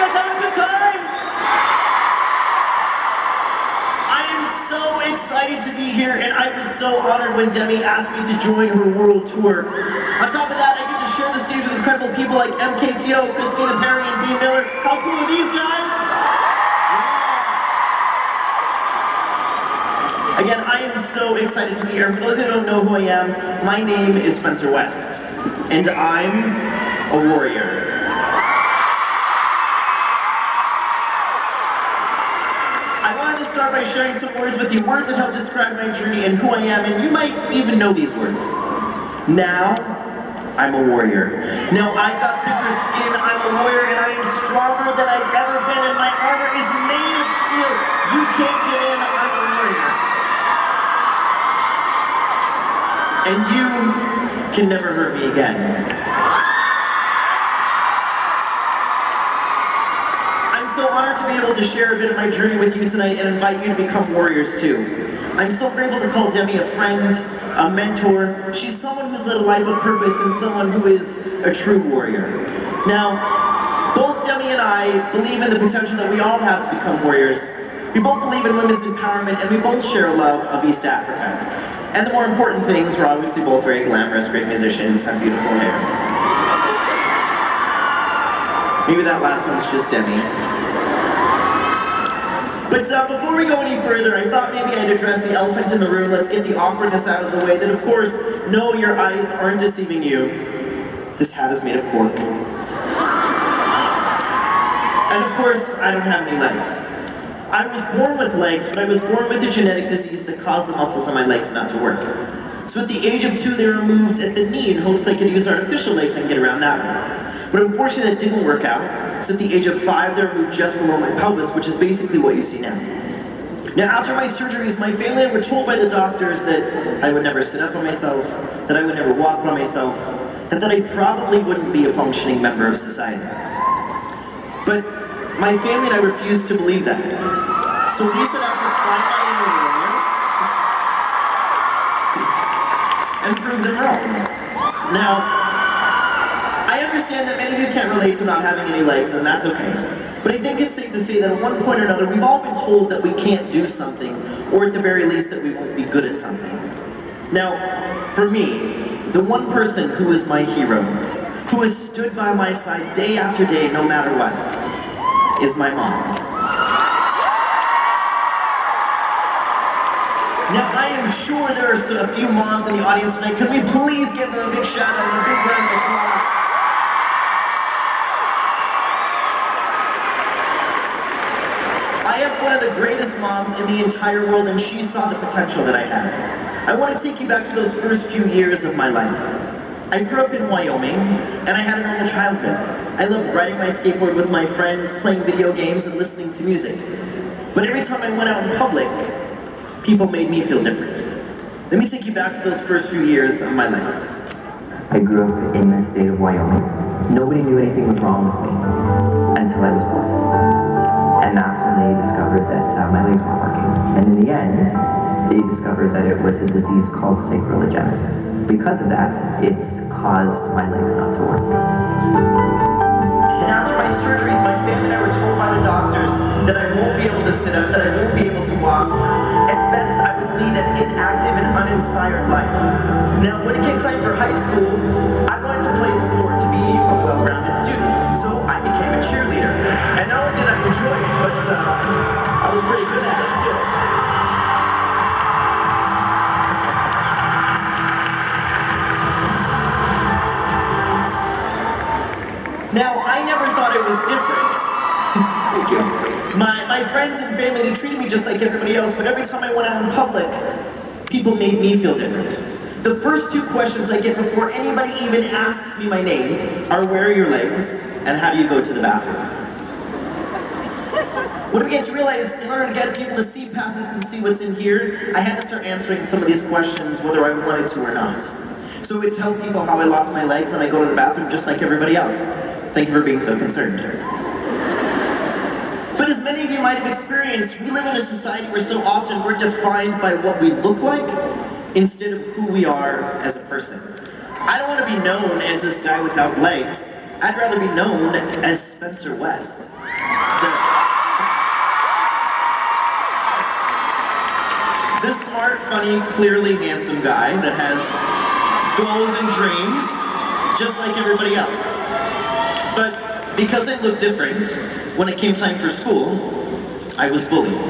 guys having a good time? I am so excited to be here, and I was so honored when Demi asked me to join her world tour. On top of that, I get to share the stage with incredible people like MKTO, Christina Perri, and B. Miller. How cool are these guys? Again, I am so excited to be here. For those who don't know who I am, my name is Spencer West, and I'm a warrior. I wanted to start by sharing some words with you, words that help describe my journey and who I am, and you might even know these words. Now, I'm a warrior. Now, I've got thicker skin, I'm a warrior, and I am stronger than I've ever been, and my armor is made of steel. You can't get in, I'm a warrior. And you can never hurt me again. I'm so honored to be able to share a bit of my journey with you tonight and invite you to become warriors too. I'm so grateful to call Demi a friend, a mentor. She's someone who's led a life of purpose and someone who is a true warrior. Now, both Demi and I believe in the potential that we all have to become warriors. We both believe in women's empowerment, and we both share a love of East Africa. And the more important things, we're obviously both very glamorous, great musicians, have beautiful hair. Maybe that last one's just Demi. But before we go any further, I thought maybe I'd address the elephant in the room. Let's get the awkwardness out of the way. That, of course, no, your eyes aren't deceiving you. This hat is made of cork. And of course, I don't have any legs. I was born with legs, but I was born with a genetic disease that caused the muscles on my legs not to work. So at the age of 2, they were removed at the knee in hopes they could use artificial legs and get around that way. But unfortunately, that didn't work out. So at the age of 5, they were removed just below my pelvis, which is basically what you see now. Now, after my surgeries, my family were told by the doctors that I would never sit up by myself, that I would never walk by myself, and that I probably wouldn't be a functioning member of society. But my family and I refused to believe that. So we set out to find my inner warrior and prove them wrong. Now, I understand that many of you can't relate to not having any legs, and that's okay. But I think it's safe to say that at one point or another, we've all been told that we can't do something, or at the very least that we won't be good at something. Now, for me, the one person who is my hero, who has stood by my side day after day, no matter what, is my mom. Now, I am sure there are a few moms in the audience tonight. Can we please give them a big shout out and a big round of applause? I have one of the greatest moms in the entire world, and she saw the potential that I had. I want to take you back to those first few years of my life. I grew up in Wyoming, and I had a normal childhood. I loved riding my skateboard with my friends, playing video games, and listening to music. But every time I went out in public, people made me feel different. Let me take you back to those first few years of my life. I grew up in the state of Wyoming. Nobody knew anything was wrong with me until I was born. And that's when they discovered that my legs weren't working. And in the end, they discovered that it was a disease called sacroiligenesis. Because of that, it's caused my legs not to work. And after my surgeries, my family and I were told by the doctors that I won't be able to sit up, that I won't be able to walk. At best, I would lead an inactive and uninspired life. Now, when it came time for high school, I wanted to play sport to be a well-rounded student. So I became a cheerleader. And not only did I enjoy it, but I was pretty good at it too. Now, I never thought it was different. Thank you. My friends and family, they treated me just like everybody else, but every time I went out in public, people made me feel different. The first 2 questions I get before anybody even asks me my name are, where are your legs, and how do you go to the bathroom? What I began to realize, in order to get people to see past this and see what's in here, I had to start answering some of these questions whether I wanted to or not. So I would tell people how I lost my legs and I go to the bathroom just like everybody else. Thank you for being so concerned. But as many of you might have experienced, we live in a society where so often we're defined by what we look like instead of who we are as a person. I don't want to be known as this guy without legs. I'd rather be known as Spencer West. This smart, funny, clearly handsome guy that has goals and dreams, just like everybody else. But because I looked different, when it came time for school, I was bullied.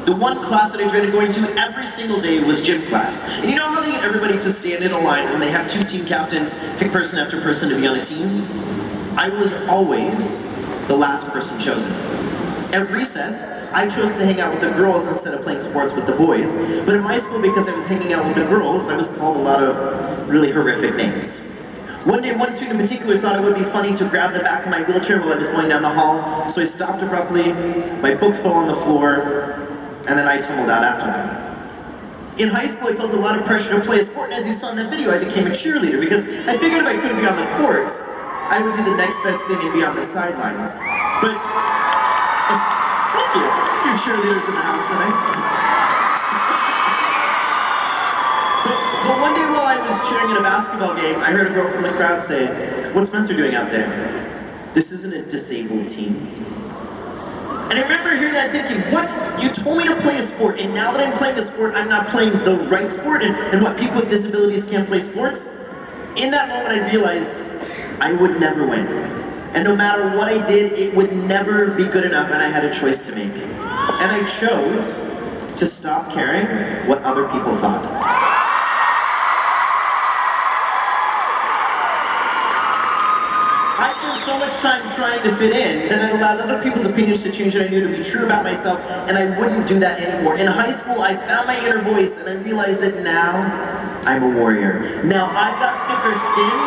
The one class that I dreaded going to every single day was gym class. And you know how they get everybody to stand in a line and they have two team captains pick person after person to be on a team? I was always the last person chosen. At recess, I chose to hang out with the girls instead of playing sports with the boys. But in my school, because I was hanging out with the girls, I was called a lot of really horrific names. One day, one student in particular thought it would be funny to grab the back of my wheelchair while I was going down the hall, so I stopped abruptly, my books fell on the floor, and then I tumbled out after that. In high school, I felt a lot of pressure to play a sport, and as you saw in that video, I became a cheerleader because I figured if I couldn't be on the court, I would do the next best thing and be on the sidelines. But thank you. A few cheerleaders in the house tonight. But one day while I was cheering in a basketball game, I heard a girl from the crowd say, "What's Spencer doing out there? This isn't a disabled team." And I remember hearing that thinking, what? You told me to play a sport, and now that I'm playing a sport, I'm not playing the right sport, and what, people with disabilities can't play sports? In that moment, I realized I would never win. And no matter what I did, it would never be good enough, and I had a choice to make. And I chose to stop caring what other people thought. I spent so much time trying to fit in that I allowed other people's opinions to change what I knew to be true about myself, and I wouldn't do that anymore. In high school, I found my inner voice, and I realized that now I'm a warrior. Now I've got thicker skin,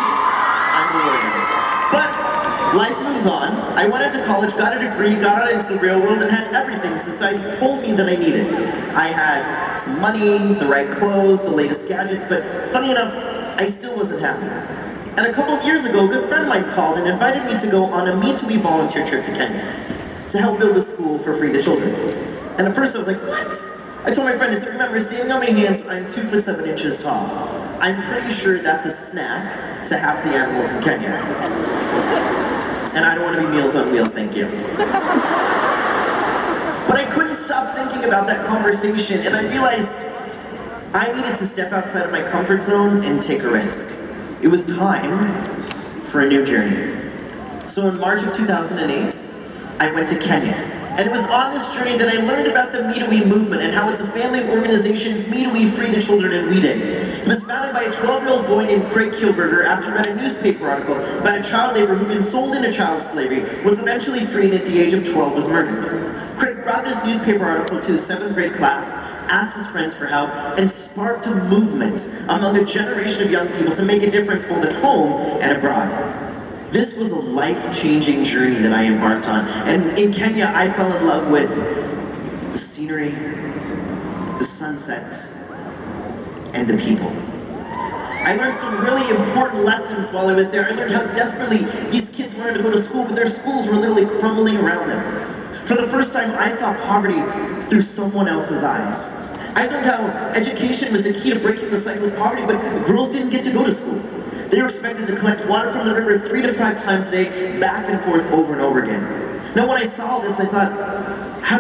I'm a warrior. But life moves on. I went into college, got a degree, got out into the real world, and had everything society told me that I needed. I had some money, the right clothes, the latest gadgets, but funny enough, I still wasn't happy. And a couple of years ago, a good friend of mine called and invited me to go on a Me2Me volunteer trip to Kenya to help build a school for Free the Children. And at first I was like, what? I told my friend, I said, remember, standing on my hands, I'm 2'7" tall. I'm pretty sure that's a snack to half the animals in Kenya. And I don't want to be Meals on Wheels, thank you. But I couldn't stop thinking about that conversation, and I realized I needed to step outside of my comfort zone and take a risk. It was time for a new journey. So in March of 2008, I went to Kenya. And it was on this journey that I learned about the Me2We movement and how it's a family of organizations, Me2We, Free the Children, and We Day. It was founded by a 12-year-old boy named Craig Kielburger after he read a newspaper article about a child laborer who'd been sold into child slavery, was eventually freed, and at the age of 12 was murdered. Craig brought this newspaper article to his 7th grade class, asked his friends for help, and sparked a movement among a generation of young people to make a difference both at home and abroad. This was a life-changing journey that I embarked on, and in Kenya I fell in love with the scenery, the sunsets, and the people. I learned some really important lessons while I was there. I learned how desperately these kids wanted to go to school, but their schools were literally crumbling around them. For the first time, I saw poverty through someone else's eyes. I learned how education was the key to breaking the cycle of poverty, but girls didn't get to go to school. They were expected to collect water from the river 3 to 5 times a day, back and forth over and over again. Now when I saw this, I thought, how